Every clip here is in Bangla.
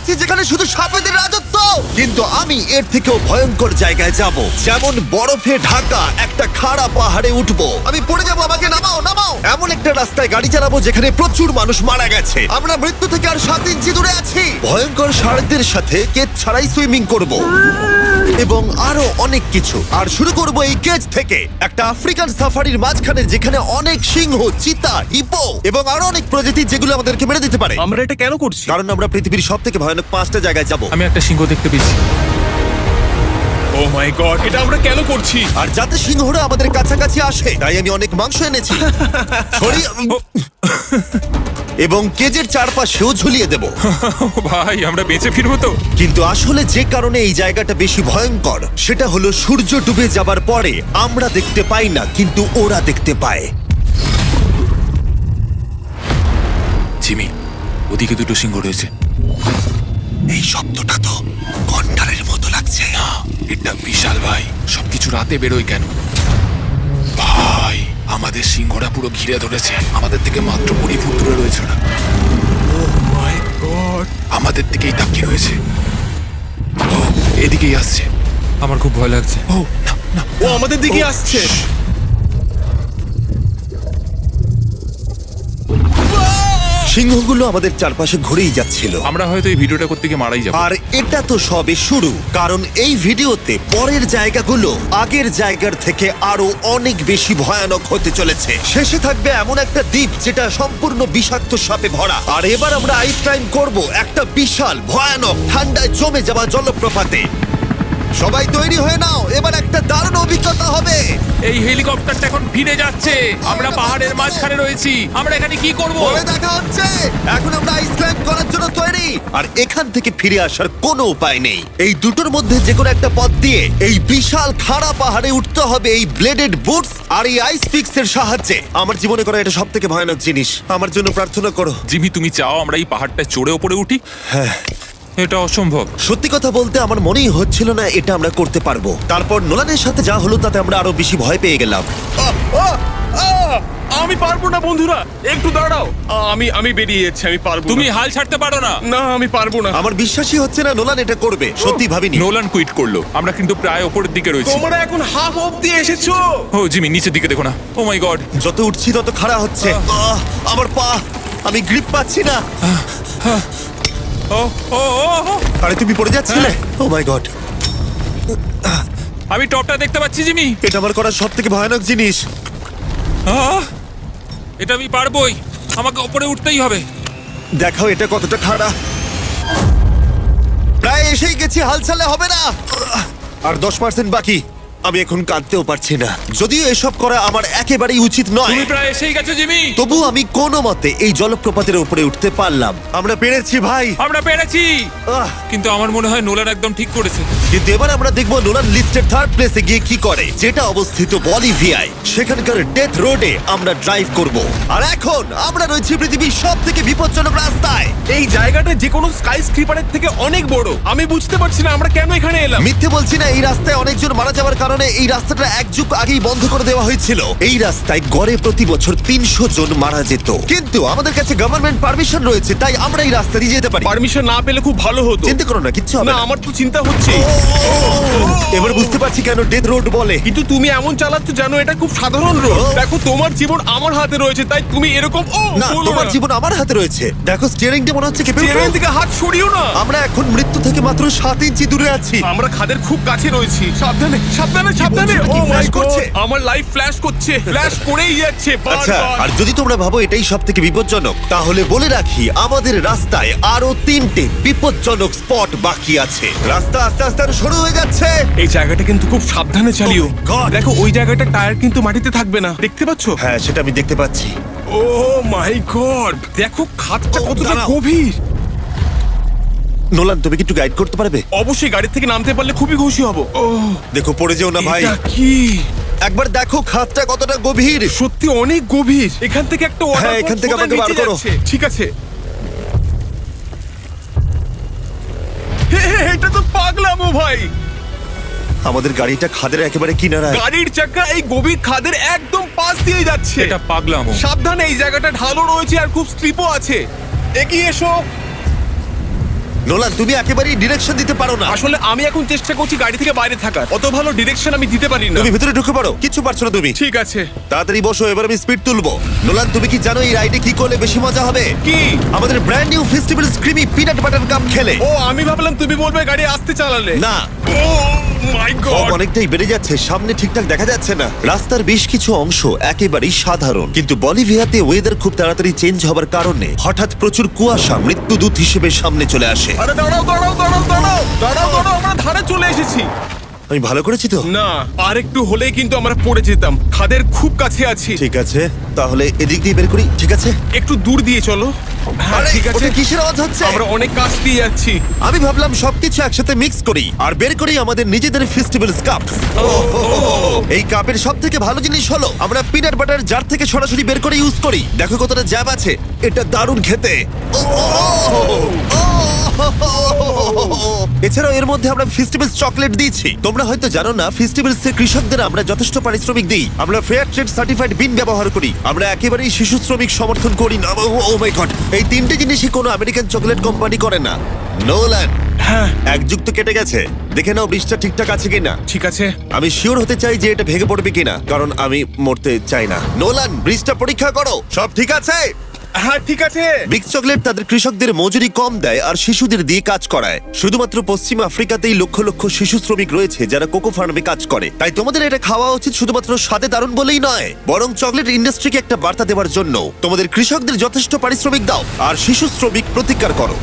আছি যেখানে শুধু সাপেদের রাজত্ব, কিন্তু আমি এর থেকেও ভয়ঙ্কর জায়গায় যাব, যেমন বরফে ঢাকা একটা খাড়া পাহাড়ে উঠবো। আমি পড়ে যাবো, আমাকে নামাও নামাও। এমন একটা রাস্তায় গাড়ি চালাবো যেখানে প্রচুর মানুষ মারা গেছে। আমরা মৃত্যু থেকে আর 7 ইঞ্চি দূরে আছি। ভয়ঙ্কর শার্কদের সাথে কেজ ছাড়াই সুইমিং করব এবং আরো অনেক কিছু। আর শুরু করব এই কেজ থেকে, একটা আফ্রিকান সাফারির মাঝখানে যেখানে অনেক সিংহ, চিতা, হিপো এবং আরো অনেক প্রজাতি যেগুলো আমাদেরকে মেরে দিতে পারে। আমরা এটা কেন করছি? কারণ আমরা পৃথিবীর সব থেকে ভয়ানক 5টা জায়গায় যাব। আমি একটা সিংহ দেখতে পেয়েছি। ও মাই গড, এটা আমরা কেন করছি? আর যাতে সিংহরা আমাদের কাছাকাছি আসে তাই আমি অনেক মাংস এনেছি। এবং কেজের চারপাশেও ঝুলিয়ে দেব। ভাই আমরা বেঁচে ফিরবো তো? কিন্তু আসলে যে কারণে এই জায়গাটা বেশি ভয়ঙ্কর সেটা হলো সূর্য ডুবে যাবার পরে আমরা দেখতে পাই না, কিন্তু ওরা দেখতে পায়। জিমি, ওদিকে দুটো সিংহ রয়েছে। এই শব্দটা তো কণ্ঠারের মতো লাগছে। না, এটা বিশাল ভাই। সবকিছু রাতে বেরোয় কেন? ভাই, আমাদের সিংহরা পুরো ঘিরে ধরেছে। আমাদের থেকে মাত্র 20 ফুট দূরে রয়েছে ওরা। ও মাই গড, আমাদের দিকেই তাকিয়ে রয়েছে। ও এদিকেই আসছে। আমার খুব ভয় লাগছে। ও না না, ও আমাদের দিকে আসছে। সিংহগুলো আমাদের চারপাশে ঘুরেই যাচ্ছিল। আমরা হয়তো এই ভিডিওটা করতে গিয়ে মারাই যাবো। আর এটা তো সবে শুরু, কারণ এই ভিডিওতে পরের জায়গাগুলো আগের জায়গার থেকে আরো অনেক বেশি ভয়ানক হতে চলেছে। শেষে থাকবে এমন একটা দ্বীপ যেটা সম্পূর্ণ বিষাক্ত সাপে ভরা। আর এবার আমরা আইস ক্লাইম্ব করব একটা বিশাল ভয়ানক ঠান্ডায় জমে যাওয়া জলপ্রপাতে। সবাই তৈরি হয়ে নাও, এবার একটা দারুণ অভিজ্ঞতা হবে। এই হেলিকপ্টারটা এখন ফিরে যাচ্ছে। আমরা পাহাড়ের মাঝখানে রয়েছি। আমরা এখানে কি করব? পরে দেখা হচ্ছে। এখন আমরা আইস ক্লাইম্ব করার জন্য তৈরি। আর এখান থেকে ফিরে আসার কোনো উপায় নেই। এই দুটোর মধ্যে যে কোনো একটা পথ দিয়ে এই বিশাল খাড়া পাহাড়ে উঠতে হবে এই ব্লেডেড বুটস আর এই আইস পিক্সের সাহায্যে। আমার জীবনে করা এটা সবথেকে ভয়ানক জিনিস। আমার জন্য প্রার্থনা করো। জিমি, তুমি চাও আমরা এই পাহাড়টা চড়ে ওপরে উঠি? হ্যাঁ, এটা অসম্ভব। সত্যি কথা বলতে আমার মনেই হচ্ছিল না এটা আমরা করতে পারবো। তারপর নোলানের সাথে যা হলো তাতে আমরা আরো বেশি ভয় পেয়ে গেলাম। আমি পারবো না বন্ধুরা, একটু দাঁড়াও। আমি বেরিয়ে যাচ্ছি, আমি পারবো তুমি না। হাল ছাড়তে পারো না। না, আমি পারবো না। আমার বিশ্বাসই হচ্ছে না নোলান এটা করবে। সত্যি ভাবিনি। নোলান কুইট করলো। আমরা কিন্তু প্রায় ওপরের দিকে রয়েছি। তোমরা এখন হাফ অবধি এসেছো। ও জিমি, নিচের দিকে দেখো না। ও মাই গড। যত উঠছি তত খাড়া হচ্ছে। আমার পা, আমি গ্রিপ পাচ্ছি না। ও ও ও ও। আরে তুমি পড়ে যাচ্ছিলে? ও মাই গড, আমি টপটা দেখতে পাচ্ছি জিমি। এটা আমার করা সব থেকে ভয়ানক জিনিস। এটা আমি পারবোই। আমাকে ওপরে উঠতেই হবে। দেখাও এটা কতটা খাড়া। প্রায় এসেই গেছি, হাল ছাড়লে হবে না। আর 10% বাকি। আমি এখন কাঁদতেও পারছি না, যদিও এসব করা আমার একেবারেই উচিত নয়। তুমি প্রায় এসেই গেছো জিমি। তবু আমি কোনো মতে এই জলপ্রপাতের উপরে উঠতে পারলাম। আমরা পেরেছি ভাই। আমরা পেরেছি। আহ, কিন্তু আমার মনে হয় নোলান একদম ঠিক করেছে। কিন্তু এবার আমরা দেখবো নোলান লিস্টের 3rd প্লেসে গিয়ে কি করে, যেটা অবস্থিত বলিভিয়ায়। সেখানকার ডেথ রোডে আমরা ড্রাইভ করব। আর এখন আমরা রয়েছি পৃথিবীর সব থেকে বিপজ্জনক রাস্তায়। এই জায়গাটা যে কোনো স্কাই স্ক্রিপারের থেকে অনেক বড়। আমি বুঝতে পারছি না আমরা কেন এখানে এলাম। মিথ্যে বলছি না, এই রাস্তায় অনেকজন মারা যাওয়ার কারণে এই রাস্তাটা 1 যুগ আগেই বন্ধ করে দেওয়া হয়েছিল। এই রাস্তায় গড়ে প্রতি বছর 300 জন মারা যেত, কিন্তু আমাদের কাছে গভর্নমেন্ট পারমিশন রয়েছে, তাই আমরা এই রাস্তা দিয়ে যেতে পারি। পারমিশন না পেলে খুব ভালো হতো। চিন্তা করো না, কিচ্ছু হবে না, না। আমার তো চিন্তা হচ্ছে। এবার বুঝতে পারছি কেন ডেথ রোড বলে। কিন্তু তুমি এমন চালাচ্ছ জানো এটা খুব সাধারণ রোড। দেখো তোমার জীবন আমার হাতে রয়েছে, তাই তুমি এরকম না, তোমার জীবন আমার হাতে রয়েছে। দেখো স্টিয়ারিংটা মনে হচ্ছে কেঁপে উঠলো। থেকে হাত সরিও না। আমরা এখন মৃত্যু থেকে মাত্র 7 ইঞ্চি দূরে আছি। আমরা খাদের খুব কাছে রয়েছি। সাবধানে সাবধানে সাবধানে। বলছো? ও কি মাই flash গড, করছে? আমার লাইফ ফ্ল্যাশ করছে, ফ্ল্যাশ করেই যাচ্ছে আচ্ছা, বারবার। আর যদি তোমরা ভাবো এটাই সব থেকে বিপজ্জনক, তাহলে বলে রাখি আমাদের রাস্তায় আরো 3টে বিপজ্জনক স্পট বাকি আছে। রাস্তা আস্তে আস্তে আরো সরু হয়ে যাচ্ছে। এই জায়গাটা কিন্তু খুব সাবধানে চালিও। Oh my God! দেখো ওই জায়গাটা টায়ার কিন্তু মাটিতে থাকবে না, দেখতে পাচ্ছো? হ্যাঁ, সেটা আমি দেখতে পাচ্ছি। ও মাই গড, দেখো খাদটা Oh, কতটা দাঁড়াও। গভীর। নোলান, তুমি কি একটু গাইড করতে পারবে? অবশ্যই গাড়ি থেকে নামতে পারলে খুবই খুশি হব। ও দেখো পড়ে যেও না ভাই। এটা কি? একবার দেখো খাদটা কতটা গভীর। সত্যি অনেক গভীর। এখান থেকে একটা ওয়াটার হ্যাঁ, এখান থেকে আমাকে বার করো। ঠিক আছে। এটা তো পাগলামো ভাই। আমাদের গাড়িটা খাদের একেবারে কিনারায়। গাড়ির চাকা এই গভীর খাদের একদম পাশ দিয়ে যাচ্ছে। এটা পাগলামো। সাবধানে, এই জায়গাটা ঢালু রয়েছে আর খুব স্লিপও আছে। এগিয়ে এসো। নোলান, তুমি একেবারেই ডিরেকশন দিতে পারো না। আসলে আমি এখন চেষ্টা করছি গাড়ি থেকে বাইরে থাকার, অত ভালো ডিরেকশন আমি দিতে পারি না। তুমি ভিতরে ঢুকে পড়ো, কিছু পারছো না তুমি। ঠিক আছে। তাড়াতাড়ি বসো, এবার আমি স্পিড তুলবো। নোলান, তুমি কি জানো এই রাইডে কি করলে বেশি মজা হবে? কি? আমাদের ব্র্যান্ড নিউ ফেস্টিভ্যাল স্ক্রিমি পিনাট বাটার কাপ খেলে। ও, আমি ভাবলাম তুমি বলবে গাড়ি আস্তে চালালে। না, ও মাই ফগ গড। অনেকটাই বেড়ে যাচ্ছে, সামনে ঠিকঠাক দেখা যাচ্ছে না। রাস্তার বেশ কিছু অংশ একেবারেই সাধারণ, কিন্তু বলিভিয়াতে ওয়েদার খুব তাড়াতাড়ি চেঞ্জ হবার কারণে হঠাৎ প্রচুর কুয়াশা মৃত্যুদূত হিসেবে সামনে চলে আসে। আরে দাঁড়াও দাঁড়াও দাঁড়াও দাঁড়াও দাঁড়াও দাঁড়াও, আমরা ধারে চলে এসেছি। আমি ভালো করেছি তো? না, আর একটু হলেই কিন্তু আমরা পড়ে যেতাম, খাদের খুব কাছে আছি। ঠিক আছে, তাহলে এদিক দিয়ে বের করি। ঠিক আছে, একটু দূর দিয়ে চলো। হ্যাঁ আরে, ঠিক আছে। ওটা কিসের আওয়াজ হচ্ছে? আমরা অনেক কাছ দিয়ে যাচ্ছি। আমি ভাবলাম সবকিছু একসাথে মিক্স করি আর বের করি আমাদের নিজেদের ফেস্টিভ্যাল কাপ। এই কাপের সব থেকে ভালো জিনিস হলো আমরা পিনাট বাটার জার থেকে সরাসরি বের করে ইউজ করি। দেখো কতটা জ্যাব আছে, এটা দারুণ খেতে। এছাড়াও এর মধ্যে আমরা ফেস্টিভ্যালস চকলেট দিয়েছি। তোমরা হয়তো জানো না, ফেস্টিভ্যালস এর কৃষকদের আমরা যথেষ্ট পারিশ্রমিক দিই। আমরা ফেয়ার ট্রেড সার্টিফাইড বিন ব্যবহার করি। আমরা একেবারেই শিশু শ্রমিক সমর্থন করি না। ও মাই গড, এই তিনটে জিনিসই কোনো আমেরিকান চকলেট কোম্পানি করে না। নোলান, হ্যাঁ এক যুগ তো কেটে গেছে, দেখে নাও ব্রিজটা ঠিকঠাক আছে কিনা। ঠিক আছে। আমি শিওর হতে চাই যে এটা ভেঙে পড়বে কিনা, কারণ আমি মরতে চাই না। নোলান, ব্রিজটা পরীক্ষা করো, সব ঠিক আছে? হ্যাঁ ঠিক আছে। বিগ চকলেট তাদের কৃষকদের মজুরি কম দেয় আর শিশুদের দিয়ে কাজ করায়। শুধুমাত্র পশ্চিম আফ্রিকাতেই লক্ষ লক্ষ শিশু শ্রমিক রয়েছে যারা কোকো ফার্মে কাজ করে। তাই তোমাদের এটা খাওয়া উচিত শুধুমাত্র স্বাদে দারুণ বলেই নয়, বরং চকলেট ইন্ডাস্ট্রিকে একটা বার্তা দেওয়ার জন্য। তোমাদের কৃষকদের যথেষ্ট পারিশ্রমিক দাও আর শিশু শ্রমিক প্রতিকার করো।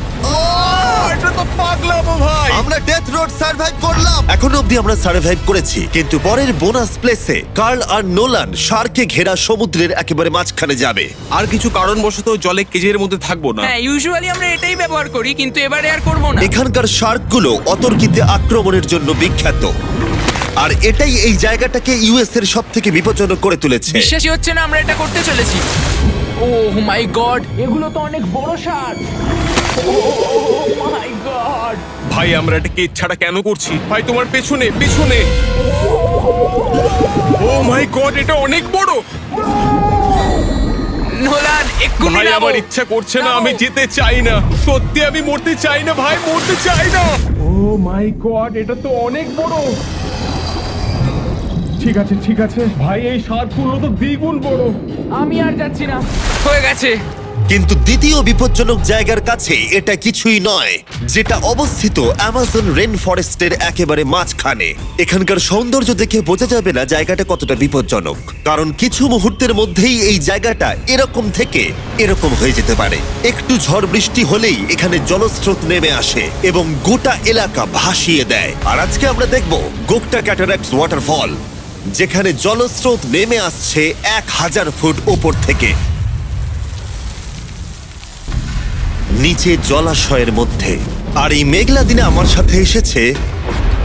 এটা তো পাগলামো ভাই। আমরা ডেথ রোড সার্ভাইভ করলাম। এখনো অবধি আমরা সার্ভাইভ করেছি, কিন্তু পরের বোনাস প্লেসে কার্ল আর নোলান শার্কে ঘেরা সমুদ্রের একেবারে মাঝখানে যাবে। আর কিছু কারণবশত জলে কেজের মধ্যে থাকবো না। হ্যাঁ, ইউজুয়ালি আমরা এটাই ব্যবহার করি, কিন্তু এবারে আর করব না। এখানকার শার্কগুলো অতর্কিতে আক্রমণের জন্য বিখ্যাত, আর এটাই এই জায়গাটাকে ইউএস এর সব থেকে বিপজ্জনক করে তুলেছে। বিশ্বাসই হচ্ছে না আমরা এটা করতে চলেছি। ও মাই গড, এগুলো তো অনেক বড় সার। ও মাই গড। ভাই আমরা এটা কেজ ছাড়া কেন করছি? ভাই তোমার পেছনে পেছনে। ও মাই গড, এটা অনেক বড়। নোলান, এক্ষুনি ভাই নামো। আমার ইচ্ছা করছে না, নামো। আমি যেতে চাই না। সত্যি আমি মরতে চাই না ভাই, মরতে চাই না। ও মাই গড, এটা তো অনেক বড়। ঠিক আছে ঠিক আছে ভাই, এই শার্কগুলো তো দ্বিগুণ বড়। আমি আর যাচ্ছি না, হয়ে গেছে। কিন্তু দ্বিতীয় বিপজ্জনক জায়গার কাছে এটা কিছুই নয়, যেটা অবস্থিত অ্যামাজন রেন ফরেস্টের একেবারে মাঝখানে। এখানকার সৌন্দর্য দেখে বোঝা যাবে না জায়গাটা কতটা বিপজ্জনক, কারণ কিছু মুহূর্তের মধ্যেই এই জায়গাটা এরকম থেকে এরকম হয়ে যেতে পারে। একটু ঝড় বৃষ্টি হলেই এখানে জলস্রোত নেমে আসে এবং গোটা এলাকা ভাসিয়ে দেয়। আর আজকে আমরা দেখব গোকটা ক্যাটারাক্টস ওয়াটারফল, যেখানে জলস্রোত নেমে আসছে 1000 ফুট ওপর থেকে নিচে জলাশয়ের মধ্যে। আর এই মেঘলা দিনে আমার সাথে এসেছে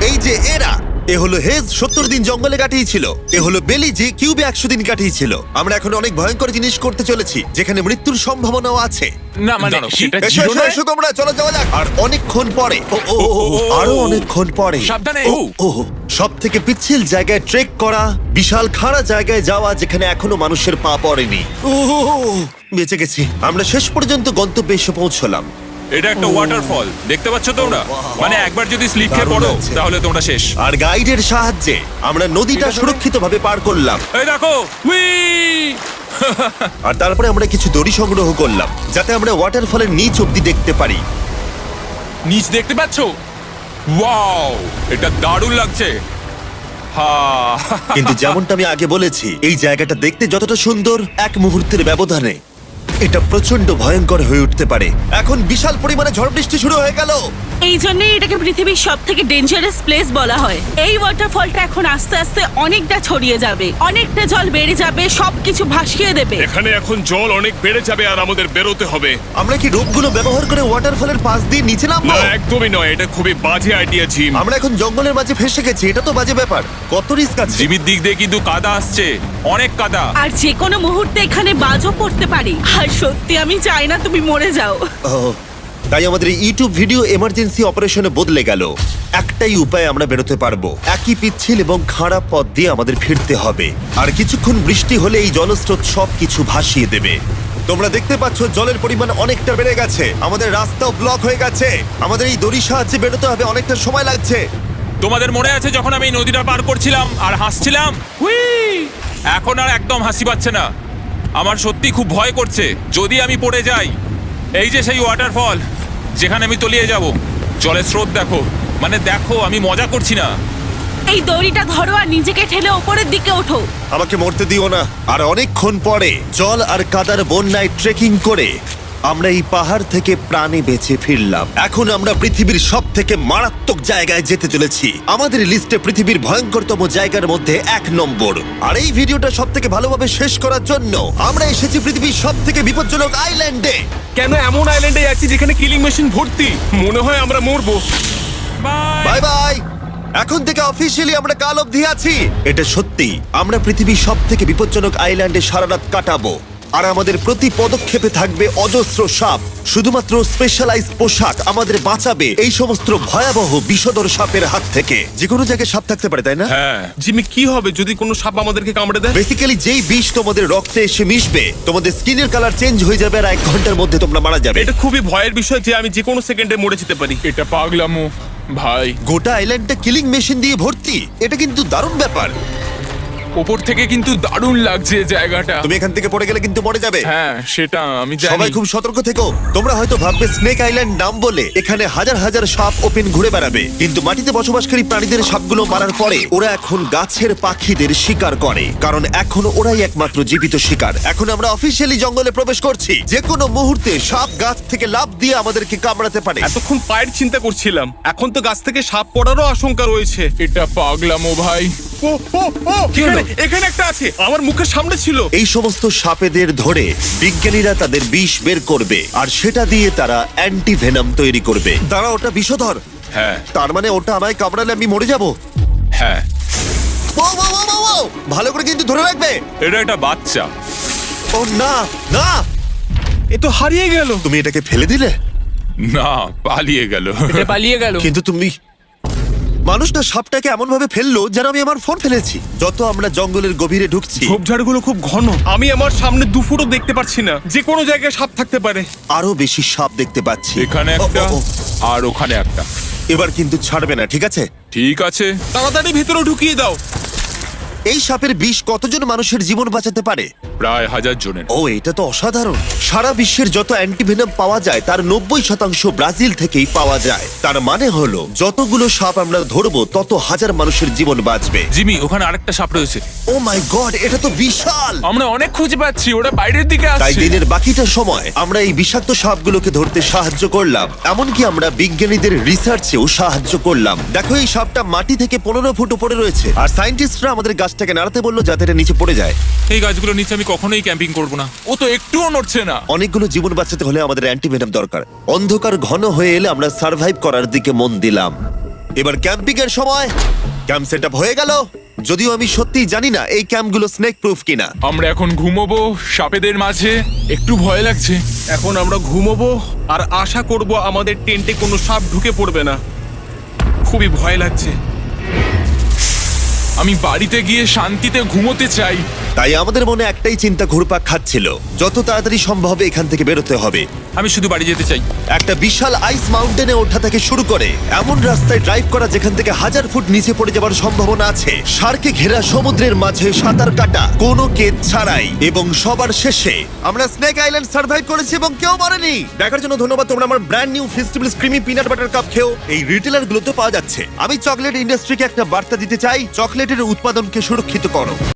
এই যে এরা। এ হলো হেজ, 70 দিন জঙ্গলে কাটিয়েছিল। এ হলো বেলি, যে কিউবে 100 দিন কাটিয়েছিল। আমরা এখন অনেক ভয়ঙ্কর জিনিস করতে চলেছি, যেখানে মৃত্যুর সম্ভাবনাও আছে। না মানে দাঁড়াও, সেটা এসো এসো এসো তোমরা, চলো যাওয়া যাক। আর অনেকক্ষণ পরে আরো অনেকক্ষণ পরে সাবধানে। সব থেকে পিচ্ছিল জায়গায় ট্রেক করা, বিশাল খাড়া জায়গায় যাওয়া যেখানে এখনো মানুষের পা পড়েনি। বেঁচে গেছি। আমরা শেষ পর্যন্ত গন্তব্যে এসে পৌঁছলাম। এটা একটা ওয়াটারফল, দেখতে পাচ্ছ তোমরা? মানে একবার যদি স্লিপ খেয়ে দারুণ পড়ো লাগছে। তাহলে তোমরা শেষ। আর গাইডের সাহায্যে আমরা নদীটা সুরক্ষিতভাবে পার করলাম। এই দেখো, উই! আর তারপরে আমরা কিছু দড়ি সংগ্রহ করলাম, যাতে আমরা ওয়াটারফলের নিচ অব্দি দেখতে পারি। নিচ দেখতে পাচ্ছ? ওয়াও, এটা দারুণ লাগছে। হা! কিন্তু যেমনটা আমি আগে বলেছি, এই জায়গাটা দেখতে যতটা সুন্দর, এক মুহূর্তের ব্যবধানে এটা প্রচন্ড ভয়ঙ্কর হয়ে উঠতে পারে। এখন বিশাল পরিমাণে ঝড় বৃষ্টি শুরু হয়ে গেল। এই জন্যই এটাকে পৃথিবীর সব থেকে ডেঞ্জারাস প্লেস বলা হয়। এই ওয়াটারফলটা এখন আস্তে আস্তে অনেকটা ছড়িয়ে যাবে, অনেকটা জল বেড়ে যাবে, সবকিছু ভাসিয়ে দেবে। এখানে এখন জল অনেক বেড়ে যাবে আর আমাদের বেরোতে হবে। আমরা কি রোপগুলো ব্যবহার করে ওয়াটারফলের পাশ দিয়ে নিচে নামবো? না একদমই নয়, এটা খুবই বাজে আইডিয়া জিম। আমরা এখন জঙ্গলের মাঝে ফেসে গেছি, এটা তো বাজে ব্যাপার। কত রিস্ক আছে। জিমির দিক দিয়ে কিন্তু কাদা আসছে, অনেক কাদা। আর যে কোনো মুহূর্তে এখানে বাজও পড়তে পারি। আর সত্যি আমি চাই না তুমি মরে যাও। তাই আমাদের এই ইউটিউব ভিডিও এমার্জেন্সি অপারেশনে বদলে গেল। একটাই উপায় আমরা বেরোতে পারবো, একই পিচ্ছিল এবং খাড়া পথ দিয়ে আমাদের ফিরতে হবে। আর কিছুক্ষণ বৃষ্টি হলে এই জলস্রোত সবকিছু ভাসিয়ে দেবে। তোমরা দেখতে পাচ্ছ জলের পরিমাণ অনেকটা বেড়ে গেছে, আমাদের রাস্তাও ব্লক হয়ে গেছে, আমাদের এই দড়ির সাহায্যে বেরোতে হবে, অনেকটা সময় লাগছে। তোমাদের মনে আছে যখন আমি এই নদীটা পার করছিলাম আর হাসছিলাম? এখন আর একদম হাসি পাচ্ছে না। আমার সত্যি খুব ভয় করছে যদি আমি পড়ে যাই। এই যে সেই ওয়াটারফল যেখানে আমি তলিয়ে যাব। জলের স্রোত দেখো, মানে দেখো, আমি মজা করছি না। এই দড়িটা ধরো আর নিজেকে ঠেলে ওপরের দিকে ওঠো। আমাকে মরতে দিও না। আর অনেকক্ষণ পরে জল আর কাদার বন্যায় ট্রেকিং করে আমরা এই পাহাড় থেকে প্রাণে বেঁচে ফিরলাম। এখন আমরা পৃথিবীর সব থেকে মারাত্মক জায়গায় যেতে চলেছি। আমাদের লিস্টে পৃথিবীর ভয়ঙ্করতম জায়গার মধ্যে 1 নম্বর। আর এই ভিডিওটা সব থেকে ভালোভাবে শেষ করার জন্য আমরা এসেছি পৃথিবীর সব থেকে বিপজ্জনক আইল্যান্ডে। কেন এমন আইল্যান্ডে যাচ্ছি যেখানে কিলিং মেশিন ভর্তি? মনে হয় আমরা মরবো। Bye bye. এখন থেকে অফিসিয়ালি আমরা কাল অবধি আছি। এটা সত্যি, আমরা পৃথিবীর সব থেকে বিপজ্জনক আইল্যান্ডে সারা রাত কাটাবো। আর আমাদের প্রতি পদক্ষেপে থাকবে অজস্র সাপ। শুধুমাত্র স্পেশালাইজড পোশাক আমাদের বাঁচাবে এই সমস্ত ভয়াবহ বিষধর সাপের হাত থেকে। যে কোনো জায়গায় সাপ থাকতে পারে, তাই না? হ্যাঁ, জিমি, কি হবে যদি কোনো সাপ আমাদেরকে কামড়ে দেয়? বেসিক্যালি যেই বিষ তোমাদের রক্তে এসে মিশবে, তোমাদের স্কিনের কালার চেঞ্জ হয়ে যাবে আর 1 ঘন্টার মধ্যে তোমরা মারা যাবে। এটা খুবই ভয়ের বিষয় যে আমি যে কোনো সেকেন্ডে মরে যেতে পারি। এটা পাগলামো ভাই। গোটা আইল্যান্ডটা কিলিং মেশিন দিয়ে ভর্তি। এটা কিন্তু দারুণ ব্যাপার। ওপর থেকে কিন্তু দারুণ লাগছে জায়গাটা। তুমি এখান থেকে পড়ে গেলে কিন্তু মরে যাবে। হ্যাঁ, সেটা আমি সবাই জানি। খুব সতর্ক থেকো। তোমরা হয়তো ভাববে স্নেক আইল্যান্ড নাম বলে এখানে হাজার হাজার সাপ ওপেন ঘুরে বেড়াবে, কিন্তু মাটিতে বসবাসকারী প্রাণীদের সাপগুলো মারার পরে ওরা এখন গাছের পাখিদের শিকার করে, কারণ এখন ওরাই একমাত্র জীবিত শিকার। এখন আমরা অফিসিয়ালি জঙ্গলে প্রবেশ করছি। যে কোনো মুহূর্তে সাপ গাছ থেকে লাফ দিয়ে আমাদেরকে কামড়াতে পারে। এতক্ষণ পায়ের চিন্তা করছিলাম, এখন তো গাছ থেকে সাপ পড়ারও আশঙ্কা রয়েছে। এটা পাগলামো ভাই। ও ও ও, এখানে একটা আছে, আমার মুখের সামনে ছিল। এই সমস্ত সাপেদের ধরে বিজ্ঞানীরা তাদের বিষ বের করবে, আর সেটা দিয়ে তারা অ্যান্টিভেনাম তৈরি করবে। তারা ওটা বিষধর। হ্যাঁ তার মানে ওটা আমায় কামড়ালে আমি মরে যাব। হ্যাঁ, ও, ও, ও, ও, ও! ভালো করে কিন্তু ধরে রাখবে। এটা একটা বাচ্চা। ও না না, এ তো হারিয়ে গেল। তুমি এটাকে ফেলে দিলে। না, পালিয়ে গেল। এটা পালিয়ে গেল। কিন্তু তুমি, মানুষটা সাপটাকে এমন ভাবে ফেললো যেন আমি আমার ফোন ফেলেছি। যত আমরা জঙ্গলের গভীরে ঢুকছি, ঝোপঝাড়গুলো খুব ঘন, আমি আমার সামনে 2 ফুটও দেখতে পাচ্ছি না। যে কোনো জায়গায় সাপ থাকতে পারে। আরো বেশি সাপ দেখতে পাচ্ছি। এখানে ও, একটা ও, ও। আর ওখানে একটা। এবার কিন্তু ছাড়বে না, ঠিক আছে? ঠিক আছে। তাড়াতাড়ি ভিতরে ঢুকিয়ে দাও। এই সাপের বিষ কতজন মানুষের জীবন বাঁচাতে পারে? প্রায় 1000 জনের। ও, এটা তো অসাধারণ। সারা বিশ্বের যত অ্যান্টিভেনাম পাওয়া যায় তার 90% ব্রাজিল থেকেই পাওয়া যায়। তার মানে হলো যতগুলো সাপ আমরা ধরবো তত হাজার মানুষের জীবন বাঁচবে। জিমি, ওখানে আরেকটা সাপ রয়েছে। ও মাই গড, এটা তো বিশাল। আমরা অনেক খুঁজে পাচ্ছি, ওরা বাইরের দিকে তাই আসছে। দিনের বাকিটা সময় আমরা এই বিষাক্ত সাপগুলোকে ধরতে সাহায্য করলাম। এমনকি আমরা বিজ্ঞানীদের রিসার্চেও সাহায্য করলাম। দেখো, এই সাপটা মাটি থেকে 15 ফুট উপরে রয়েছে, আর সায়েন্টিস্টরা আমাদের গাছটাকে নাড়াতে বললো যাতে এটা নিচে পড়ে যায়। এই গাছগুলোর নিচে আমি কখনোই ক্যাম্পিং করব না। ও তো একটুও নড়ছে না। অনেকগুলো জীবন বাঁচাতে হলে আমাদের অ্যান্টিভেনাম দরকার। অন্ধকার ঘন হয়ে এলে আমরা সার্ভাইভ করার দিকে মন দিলাম। এবার ক্যাম্পিং এর সময়। ক্যাম্প সেট আপ হয়ে গেল, যদিও আমি সত্যিই জানি না এই ক্যাম্পগুলো স্নেক প্রুফ কিনা। আমরা এখন ঘুমোবো সাপেদের মাঝে। একটু ভয় লাগছে। এখন আমরা ঘুমোবো আর আশা করব আমাদের টেন্টে কোনো সাপ ঢুকে পড়বে না। খুবই ভয় লাগছে। আমি বাড়িতে গিয়ে শান্তিতে ঘুমোতে চাই। তাই আমাদের মনে একটাই চিন্তা ঘুরপাক খাচ্ছিল, যত তাড়াতাড়ি সম্ভব এখান থেকে বেরোতে হবে। আমি শুধু বাড়ি যেতে চাই। একটা বিশাল আইস মাউন্টেনে ওঠা থেকে শুরু করে এমন রাস্তায় ড্রাইভ করা যেখান থেকে 1000 ফুট নিচে পড়ে যাওয়ার সম্ভাবনা আছে, শার্কে ঘেরা সমুদ্রের মাঝে সাঁতার কাটা কোনো কেদ ছাড়াই, এবং সবার শেষে আমরা স্নেক আইল্যান্ড সার্ভাইভ করেছি এবং কেউ মরেনি। দেখার জন্য ধন্যবাদ। তোমরা আমার brand new festival creamy peanut butter cup খেও। এই রিটেলার গুলোতে পাওয়া যাচ্ছে। আমি চকলেট ইন্ডাস্ট্রিকে একটা বার্তা দিতে চাই, চকলেটের উৎপাদনকে সুরক্ষিত করো।